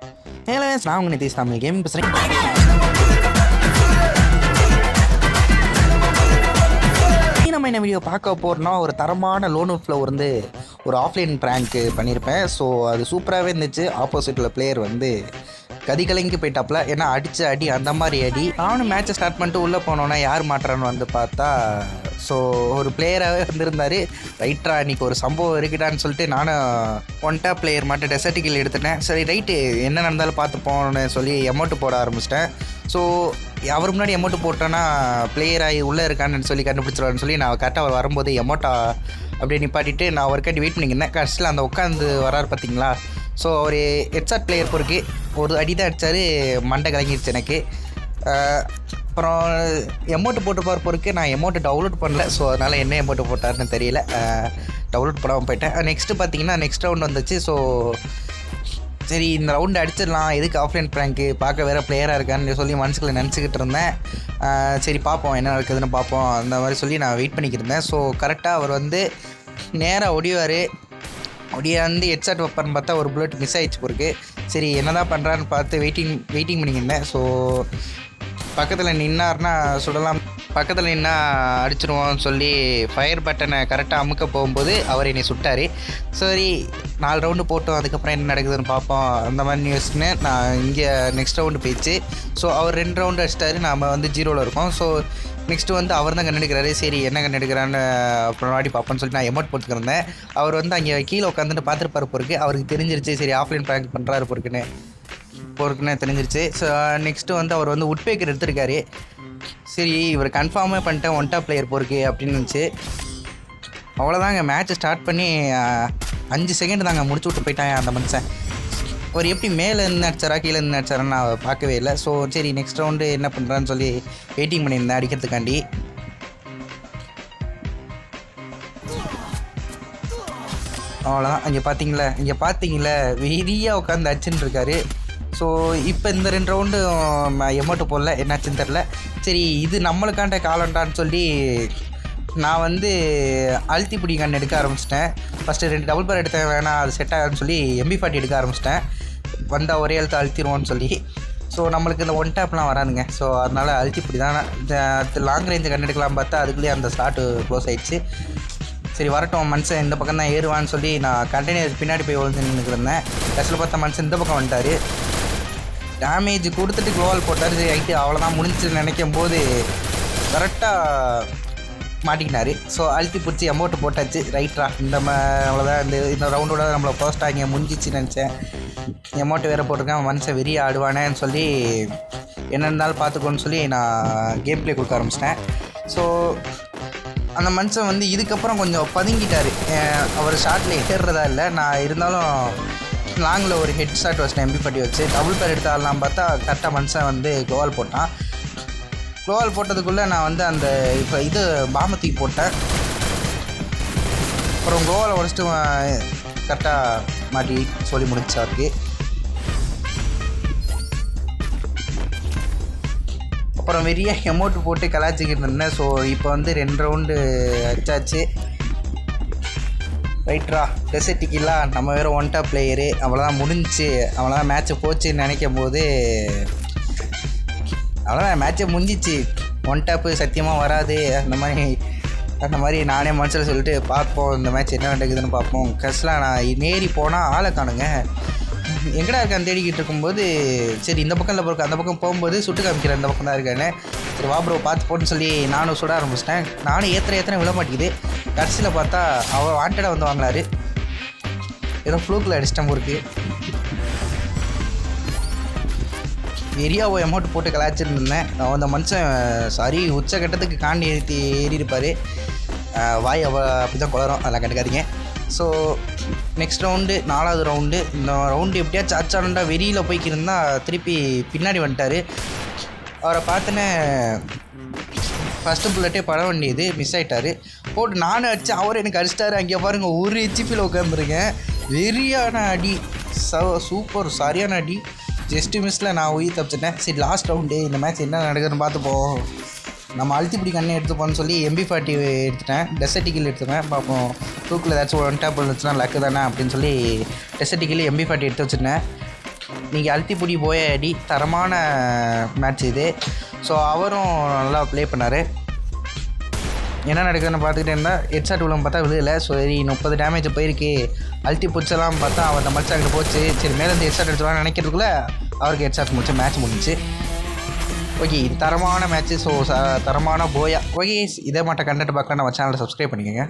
Hello நான் உங்கள் Nitish Tamil gaming பேசுகிறேன். நம்ம என்ன வீடியோ பார்க்க போகிறோம்னா ஒரு தரமான லோன் ஃப்ளோ வந்து ஒரு ஆஃப்லைன் ப்ராங்க் பண்ணியிருப்பேன். ஸோ அது சூப்பராகவே இருந்துச்சு. ஆப்போசிட்டில் பிளேயர் வந்து கதிகலங்கி போயிட்டாப்புல. ஏன்னா அடித்த அடி அந்த மாதிரி அடி. நானும் மேட்சை ஸ்டார்ட் பண்ணிட்டு உள்ளே போனோன்னா யார் மாட்டுறான்னு வந்து பார்த்தா ஸோ ஒரு பிளேயராகவே வந்திருந்தார். ரைட்டரா இன்றைக்கி ஒரு சம்பவம் இருக்குடான்னு சொல்லிட்டு நானும் ஒன்டா பிளேயர் மட்டும் டெசர்ட்டிக்கில் எடுத்துட்டேன். சரி ரைட்டு என்ன நடந்தாலும் பார்த்துப்போன்னு சொல்லி எமௌண்ட்டு போட ஆரம்பிச்சிட்டேன். ஸோ அவர் முன்னாடி எமௌண்ட்டு போட்டோன்னா பிளேயர் ஆகி உள்ளே இருக்கான்னு சொல்லி கண்டுபிடிச்சிருவான்னு சொல்லி நான் கரெக்டாக அவர் வரும்போது எமௌண்ட்டா அப்படியே நிப்பாட்டிட்டு நான் ஒரு கட்டி வெயிட் பண்ணிக்கிறேன். கடைசியில் அந்த உட்காந்து வராரு பார்த்தீங்களா. ஸோ ஒரு ஹெட்ஷாட் பிளேயர் பொறுக்கு ஒரு அடி தான் அடித்தார், மண்டை கலங்கிடுச்சு எனக்கு. அப்புறம் எமௌண்ட்டு போட்டு போகிற பொறுக்கு நான் எமௌண்ட்டு டவுன்லோட் பண்ணல. ஸோ அதனால் என்ன எமௌண்ட்டு போட்டார்னு தெரியல, டவுன்லோட் பண்ணாமல் போயிட்டேன். நெக்ஸ்ட்டு பார்த்தீங்கன்னா நெக்ஸ்ட் ரவுண்ட் வந்துச்சு. ஸோ சரி இந்த ரவுண்டு அடிச்சிடலாம், எதுக்கு ஆஃப்லைன் ப்ராங்க்கு, பார்க்க வேறு பிளேயராக இருக்கான்னு சொல்லி மனசுக்குள்ளே நினச்சிக்கிட்டு இருந்தேன். சரி பார்ப்போம் என்ன நடக்குதுன்னு பார்ப்போம் அந்த மாதிரி சொல்லி நான் வெயிட் பண்ணிக்கிட்டு இருந்தேன். ஸோ கரெக்டாக அவர் வந்து நேராக ஒடியாந்து ஹெட்ஷாட் வைப்பார்னு பார்த்தா ஒரு புல்லட் மிஸ் ஆகிடுச்சு பொறுக்கு. சரி என்ன தான் பண்ணுறான்னு பார்த்து வெயிட்டிங் பண்ணிக்கிருந்தேன். ஸோ பக்கத்தில் நின்னார்னா சுடலாம், பக்கத்தில் நின்னா அடிச்சிடுவோம்னு சொல்லி ஃபயர் பட்டனை கரெக்டாக அமுக்க போகும்போது அவர் என்னை சுட்டார். சரி 4 ரவுண்டு போட்டோம், அதுக்கப்புறம் என்ன நடக்குதுன்னு பார்ப்போம் அந்த மாதிரி நியூஸ்னு நான் இங்கே நெக்ஸ்ட் ரவுண்டு போயிடுச்சு. ஸோ அவர் 2 ரவுண்டு அடிச்சிட்டாரு, நாம் வந்து 0ல் இருக்கோம். ஸோ நெக்ஸ்ட்டு வந்து அவர் தான் கண்ணெடுக்கிறாரு. சரி என்ன கண்ணெடுக்கிறான்னு அப்புறம் வாடி பார்ப்போன்னு சொல்லிட்டு நான் எமௌண்ட் போட்டுக்கிறேன். அவர் வந்து அங்கே கீழே உட்காந்துட்டு பார்த்துருப்பாரு பொறுக்கு. அவருக்கு தெரிஞ்சிருச்சு சரி ஆஃப்லைன் ப்ராங்க் பண்ணுறாரு பொறுக்குன்னு தெரிஞ்சிருச்சு. ஸோ நெக்ஸ்ட்டு வந்து அவர் வந்து உட்பேக்கர் எடுத்திருக்காரு. சரி இவர் கன்ஃபார்மே பண்ணிட்டேன் ஒன் டாப் பிளேயர் பொறுக்கு அப்படின்னு இருந்துச்சு. அவ்வளோதாங்க, மேட்ச்சை ஸ்டார்ட் பண்ணி 5 செகண்ட் தாங்க முடிச்சு விட்டு போயிட்டாங்க அந்த மனுஷன். அவர் எப்படி மேலே இருந்து அடிச்சாரா கீழே இருந்து அடிச்சாரான்னு நான் பார்க்கவே இல்லை. ஸோ சரி நெக்ஸ்ட் ரவுண்டு என்ன பண்ணுறான்னு சொல்லி வெயிட்டிங் பண்ணியிருந்தேன் அடிக்கிறதுக்காண்டி. அவ்வளோதான், இங்கே பார்த்தீங்களா வெறியாக உட்காந்து அடிச்சுன்னு இருக்காரு. ஸோ இப்போ இந்த 2 ரவுண்டு எமௌண்ட்டு போடல, என்னாச்சுன்னு தெரில. சரி இது நம்மளுக்காண்ட காலண்டான்னு சொல்லி நான் வந்து அழுத்தி பிடி கண் எடுக்க ஆரம்பிச்சிட்டேன். ஃபஸ்ட்டு 2 டபுள் பேர் எடுத்தேன், வேணாம் அது செட் ஆகுதுன்னு சொல்லி MP40 எடுக்க ஆரம்பிச்சிட்டேன். வந்தால் ஒரே எழுத்து அழுத்திடுவோன்னு சொல்லி. ஸோ நம்மளுக்கு இந்த ஒன் டேப்லாம் வராதுங்க. ஸோ அதனால் அழுத்தி பிடி தான் லாங் ரேஞ்சு கண் எடுக்கலாம் பார்த்தா அதுக்குள்ளேயே அந்த ஸ்லாட்டு க்ளோஸ் ஆகிடுச்சு. சரி வரட்டும் மனுஷன் இந்த பக்கம் தான் ஏறுவான்னு சொல்லி நான் கண்டெய்னர் பின்னாடி போய் ஒழுங்கு நின்றுக்கிறேன். கடைசியில் பார்த்தா மனுஷன் இந்த பக்கம் வந்துட்டார். டேமேஜ் கொடுத்துட்டு க்ளோவால் போட்டார். சரி ஆகிட்டு அவ்வளோதான் முடிஞ்சுன்னு நினைக்கும் போது கரெக்டாக மாட்டிக்கினார். ஸோ அழுத்தி பிடிச்சி அமௌண்ட்டு போட்டாச்சு. ரைட்ரா அவ்வளோதான், இந்த ரவுண்டோட நம்மளை ஃபர்ஸ்ட்டாக இங்கே முடிஞ்சிச்சு நினச்சேன். அமௌண்ட்டு வேறு போட்டிருக்கேன், மனுஷன் வெறிய ஆடுவானேன்னு சொல்லி என்ன இருந்தாலும் பார்த்துக்கோன்னு சொல்லி நான் கேம் ப்ளே கொடுக்க ஆரம்பிச்சிட்டேன். ஸோ அந்த மனுஷன் வந்து இதுக்கப்புறம் கொஞ்சம் பதுங்கிட்டார். அவர் ஷார்ட்டில் ஏறுறதா இல்லை, நான் இருந்தாலும் லாங்கில் ஒரு ஹெட் ஷாட் வச்சிட்டேன் MP40 வச்சு. டபுள் பேர் எடுத்தாலாம் பார்த்தா கரெக்டாக மனுஷன் வந்து க்ளோவால் போட்டான். க்ளோவால் போட்டதுக்குள்ளே நான் வந்து அந்த இப்போ இது பாமத்துக்கு போட்டேன். அப்புறம் க்ளோவால் உடச்சிட்டு கரெக்டாக மாட்டி சொல்லி முடிச்சாருக்கு. அப்புறம் வெறிய எமௌண்ட்டு போட்டு கலாச்சிக்கிட்டு இருந்தேன். ஸோ இப்போ வந்து 2 ரவுண்டு அடிச்சாச்சு. ரைட்ரா டெசர்ட்டிக்கெல்லாம் நம்ம வேறு ஒன் டாப் பிளேயரு, அவ்வளோதான் முடிஞ்சிச்சு, அவ்வளோதான் மேட்ச்சை போச்சுன்னு நினைக்கும் போது அவ்வளோதான் மேட்ச்சை முடிஞ்சிச்சு. ஒன் டாப்பு சத்தியமாக வராது அந்த மாதிரி நானே மனசில் சொல்லிட்டு பார்ப்போம் இந்த மேட்ச் என்ன நடக்குதுன்னு பார்ப்போம். கடைசியில் நான் நேரி போனால் ஆளை காணுங்க, எங்கடா இருக்கான்னு தேடிக்கிட்டு இருக்கும்போது சரி இந்த பக்கம் இல்லை பொறுக்கு அந்த பக்கம் போகும்போது சுட்டு காமிக்கிறேன் இந்த பக்கம் தான் இருக்கானே. சரி வா ப்ரோ பார்த்து போட்டுன்னு சொல்லி நானும் சுட ஆரம்பிச்சிட்டேன். நானும் ஏற்றுற விழ மாட்டேங்குது. கடைசியில் பார்த்தா அவள் வாண்டடாக வந்து வாங்கினார். ஏதோ ஃப்ளூக்கில் அடிச்சிட்டேன் பொறுக்கு. வெறியாக அமௌண்ட் போட்டு கலாச்சிருந்தேன். அந்த மனுஷன் சாரி உச்சக்கட்டத்துக்கு காண்டி ஏறியிருப்பார். வாய் அப்படி தான் குளரும், அதெல்லாம் கண்டுக்காதீங்க. ஸோ நெக்ஸ்ட் ரவுண்டு 4வது ரவுண்டு. இந்த ரவுண்டு எப்படியாச்சும் அச்சானுண்டா வெறியில் போய்க்கிருந்தா திருப்பி பின்னாடி வந்துட்டார். அவரை பார்த்தோன்னே ஃபஸ்ட்டு புல்லட்டே பட வேண்டியது மிஸ் ஆகிட்டார். போட்டு நானும் அடிச்சு அவர் எனக்கு அடிச்சிட்டாரு. அங்கே பாருங்கள் ஒரு HPயில் உட்காந்துருக்கேன். வெறியான அடி, சூப்பர் சரியான அடி. ஜஸ்ட்டு மிஸ்ஸில் நான் உயிர் தப்பிச்சிட்டேன். சரி லாஸ்ட் ரவுண்டு இந்த மேட்ச் என்ன நடக்குதுன்னு பார்த்துப்போம். நம்ம அழுத்திப்பிடி கண்ணை எடுத்துப்போன்னு சொல்லி MP40 எடுத்துட்டேன், டெசர்ட்டிக்கில் எடுத்துட்டேன். பார்ப்போம் தூக்கில் ஏதாச்சும் ஒன் டேப் இருந்துச்சுன்னா லக்கு தானே அப்படின்னு சொல்லி டெசர்ட்டிக்கில் MP40 எடுத்து வச்சுட்டேன். நீங்கள் அழுத்திப்புடி போய் அடி தரமான மேட்ச் இது. ஸோ அவரும் நல்லா ப்ளே பண்ணார். என்ன நடக்குதுன்னு பார்த்துக்கிட்டே இருந்தால் ஹெட்ஷாட் விழும் பார்த்தா விழுல. சரி 30 டேமேஜ் போயிருக்கு. அழுத்தி பிடிச்சலாம் பார்த்தா அவர் அந்த மச்சாக்கிட்ட போச்சு. சரி மேலேருந்து ஹெட்ஷாட் எடுத்துலான்னு நினைக்கிறதுக்குள்ள அவருக்கு ஹெட்ஷாட் முடிச்சு மேட்ச் முடிஞ்சிச்சு. ஓகே, இது தரமான மேட்ச்சு. ஸோ தரமான போயா. ஓகே, இதே மாட்ட கண்டென்ட் பார்க்கலாம் நம்ம சேனலை சப்ஸ்கிரைப் பண்ணிக்கோங்க.